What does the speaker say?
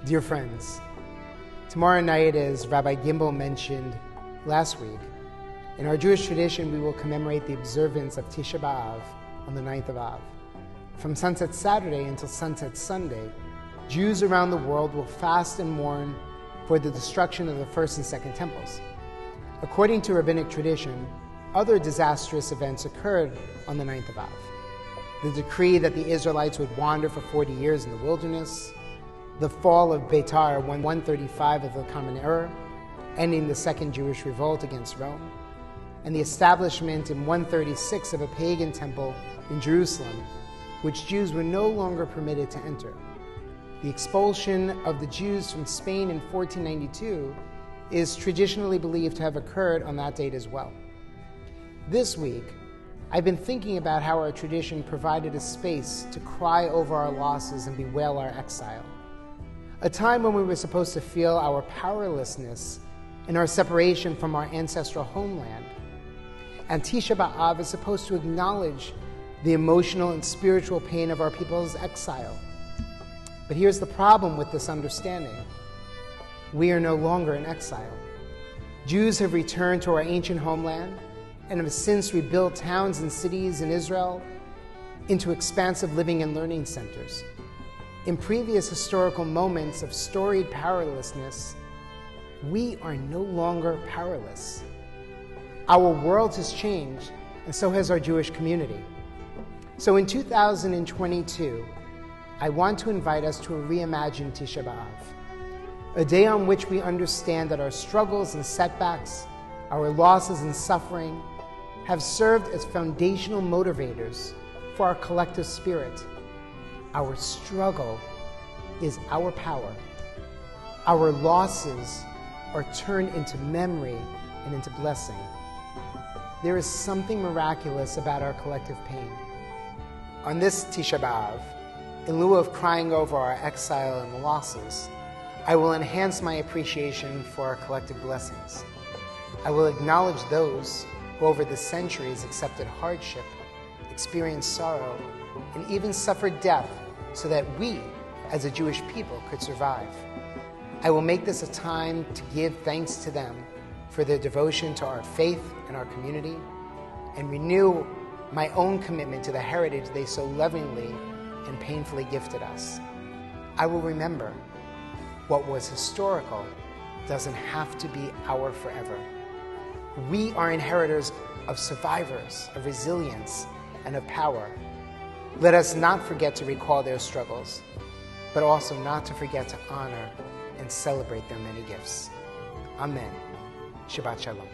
Dear friends, tomorrow night, as Rabbi Gimbel mentioned last week, in our Jewish tradition we will commemorate the observance of Tisha B'Av on the 9th of Av. From sunset Saturday until sunset Sunday, Jews around the world will fast and mourn for the destruction of the first and second temples. According to rabbinic tradition, other disastrous events occurred on the 9th of Av. The decree that the Israelites would wander for 40 years in the wilderness, the fall of Beitar 135 of the Common Era, ending the Second Jewish Revolt against Rome, and the establishment in 136 of a pagan temple in Jerusalem, which Jews were no longer permitted to enter. The expulsion of the Jews from Spain in 1492 is traditionally believed to have occurred on that date as well. This week, I've been thinking about how our tradition provided a space to cry over our losses and bewail our exile. A time when we were supposed to feel our powerlessness and our separation from our ancestral homeland. And Tisha B'Av is supposed to acknowledge the emotional and spiritual pain of our people's exile. But here's the problem with this understanding. We are no longer in exile. Jews have returned to our ancient homeland and have since rebuilt towns and cities in Israel into expansive living and learning centers. In previous historical moments of storied powerlessness, we are no longer powerless. Our world has changed, and so has our Jewish community. So in 2022, I want to invite us to a reimagined Tisha B'Av, a day on which we understand that our struggles and setbacks, our losses and suffering, have served as foundational motivators for our collective spirit. Our struggle is our power. Our losses are turned into memory and into blessing. There is something miraculous about our collective pain. On this Tisha B'Av, in lieu of crying over our exile and losses, I will enhance my appreciation for our collective blessings. I will acknowledge those who over the centuries accepted hardship, experienced sorrow, and even suffered death so that we, as a Jewish people, could survive. I will make this a time to give thanks to them for their devotion to our faith and our community, and renew my own commitment to the heritage they so lovingly and painfully gifted us. I will remember what was historical doesn't have to be our forever. We are inheritors of survivors, of resilience, and of power. Let us not forget to recall their struggles, but also not to forget to honor and celebrate their many gifts. Amen. Shabbat Shalom.